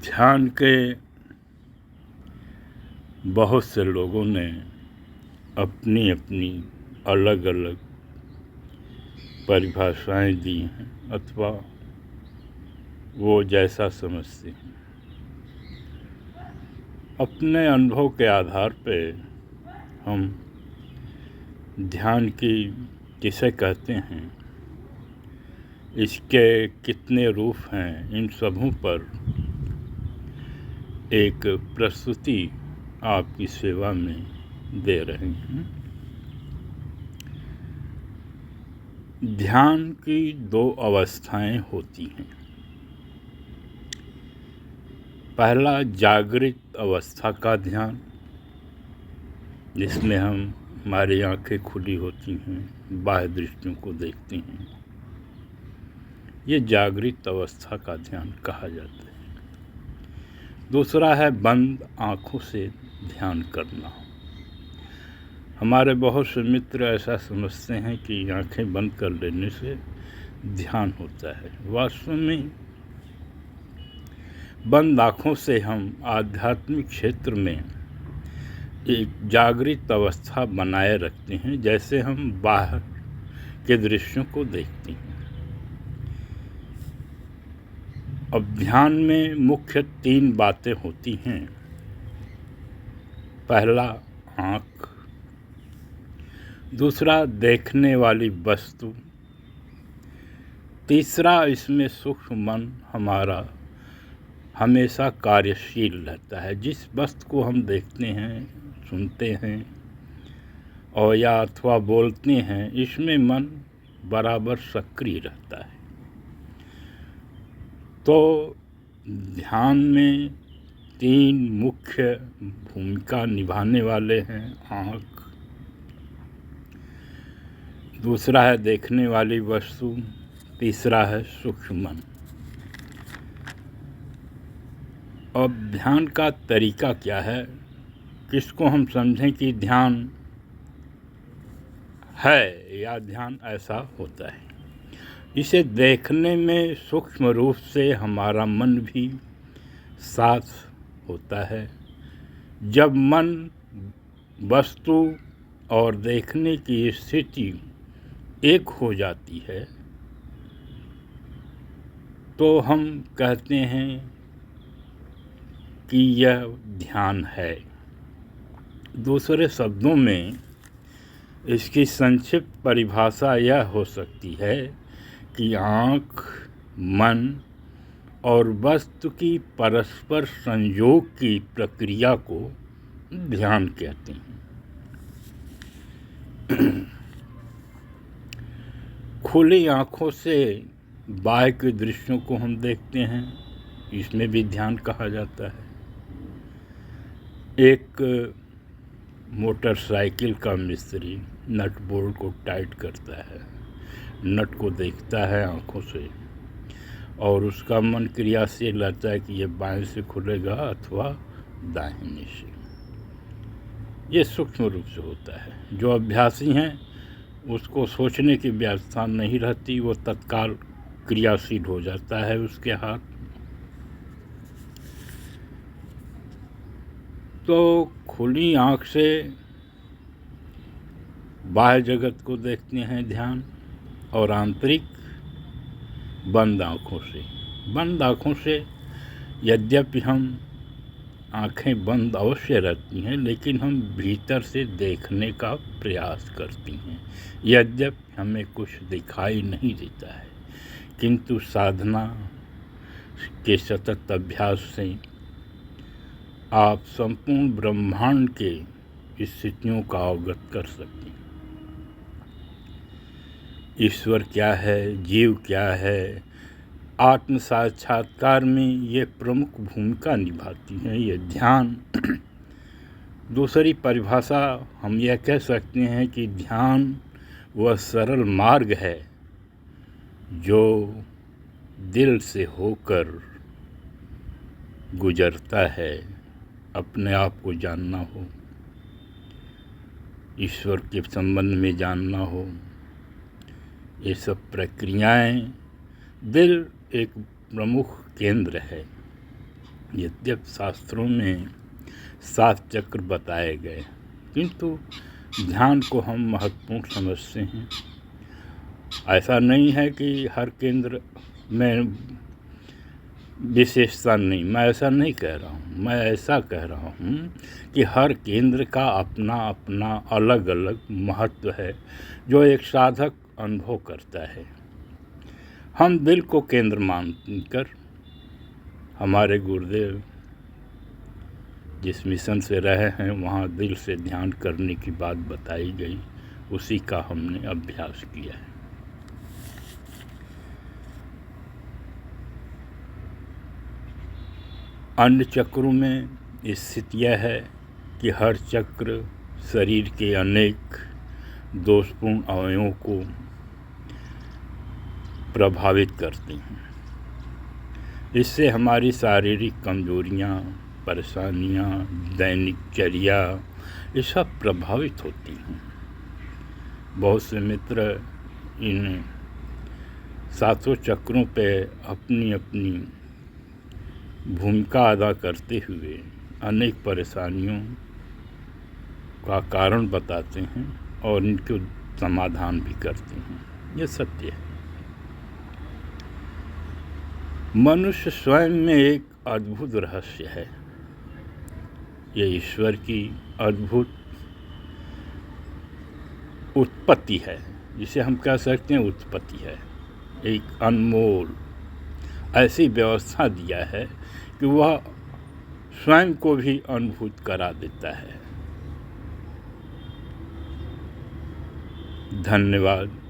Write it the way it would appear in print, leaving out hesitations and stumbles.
ध्यान के बहुत से लोगों ने अपनी अपनी अलग अलग परिभाषाएं दी हैं अथवा वो जैसा समझते हैं। अपने अनुभव के आधार पे हम ध्यान की किसे कहते हैं, इसके कितने रूप हैं, इन सबों पर एक प्रस्तुति आपकी सेवा में दे रहे हैं। ध्यान की दो अवस्थाएं होती हैं। पहला जागृत अवस्था का ध्यान, जिसमें हमारी आंखें खुली होती हैं, बाह्य दृश्यों को देखते हैं। ये जागृत अवस्था का ध्यान कहा जाता है। दूसरा है बंद आँखों से ध्यान करना। हमारे बहुत से मित्र ऐसा समझते हैं कि आंखें बंद कर लेने से ध्यान होता है। वास्तव में बंद आँखों से हम आध्यात्मिक क्षेत्र में एक जागृत अवस्था बनाए रखते हैं, जैसे हम बाहर के दृश्यों को देखते हैं। अब ध्यान में मुख्य 3 बातें होती हैं। पहला आँख, दूसरा देखने वाली वस्तु, तीसरा इसमें सूक्ष्म मन हमारा हमेशा कार्यशील रहता है। जिस वस्तु को हम देखते हैं, सुनते हैं और या अथवा बोलते हैं, इसमें मन बराबर सक्रिय रहता है। तो ध्यान में 3 मुख्य भूमिका निभाने वाले हैं। आँख, दूसरा है देखने वाली वस्तु, तीसरा है सूक्ष्म मन। अब ध्यान का तरीका क्या है, किसको हम समझें कि ध्यान है या ध्यान ऐसा होता है। इसे देखने में सूक्ष्म रूप से हमारा मन भी साथ होता है। जब मन वस्तु और देखने की स्थिति एक हो जाती है तो हम कहते हैं कि यह ध्यान है। दूसरे शब्दों में इसकी संक्षिप्त परिभाषा यह हो सकती है कि आँख, मन और वस्तु की परस्पर संयोग की प्रक्रिया को ध्यान कहते हैं। खुली आँखों से बाहर के दृश्यों को हम देखते हैं, इसमें भी ध्यान कहा जाता है। एक मोटरसाइकिल का मिस्त्री नट बोल्ट को टाइट करता है, नट को देखता है आँखों से और उसका मन क्रियाशील रहता है कि ये बाएं से खुलेगा अथवा दाहिने से। ये सूक्ष्म रूप से होता है। जो अभ्यासी हैं उसको सोचने की व्यवस्था नहीं रहती, वो तत्काल क्रियाशील हो जाता है उसके हाथ। तो खुली आँख से बाह्य जगत को देखते हैं ध्यान, और आंतरिक बंद आँखों से। बंद आँखों से यद्यपि हम आँखें बंद अवश्य रहती हैं, लेकिन हम भीतर से देखने का प्रयास करती हैं। यद्यपि हमें कुछ दिखाई नहीं देता है, किंतु साधना के सतत अभ्यास से आप संपूर्ण ब्रह्मांड के स्थितियों का अवगत कर सकते हैं। ईश्वर क्या है, जीव क्या है, आत्म साक्षात्कार में ये प्रमुख भूमिका निभाती हैं। ये ध्यान दूसरी परिभाषा हम यह कह सकते हैं कि ध्यान वह सरल मार्ग है जो दिल से होकर गुजरता है। अपने आप को जानना हो, ईश्वर के संबंध में जानना हो, ये सब प्रक्रियाएं, दिल एक प्रमुख केंद्र है यद्यपि शास्त्रों में 7 चक्र बताए गए, किंतु ध्यान को हम महत्वपूर्ण समझते हैं। ऐसा नहीं है कि हर केंद्र में विशेषता नहीं, मैं ऐसा नहीं कह रहा हूँ। मैं ऐसा कह रहा हूँ कि हर केंद्र का अपना अपना अलग अलग महत्व है, जो एक साधक अनुभव करता है। हम दिल को केंद्र मानकर, हमारे गुरुदेव जिस मिशन से रहे हैं वहाँ दिल से ध्यान करने की बात बताई गई, उसी का हमने अभ्यास किया है। अन्य चक्रों में स्थिति यह है कि हर चक्र शरीर के अनेक दोषपूर्ण अवयवों को प्रभावित करती हैं। इससे हमारी शारीरिक कमजोरियाँ, परेशानियाँ, दैनिकचर्या ये सब प्रभावित होती हैं। बहुत से मित्र इन 7 चक्रों पे अपनी अपनी भूमिका अदा करते हुए अनेक परेशानियों का कारण बताते हैं और इनके समाधान भी करते हैं। ये सत्य है। मनुष्य स्वयं में एक अद्भुत रहस्य है। ये ईश्वर की अद्भुत उत्पत्ति है, जिसे हम कह सकते हैं उत्पत्ति है। एक अनमोल ऐसी व्यवस्था दिया है कि वह स्वयं को भी अनुभूत करा देता है। धन्यवाद।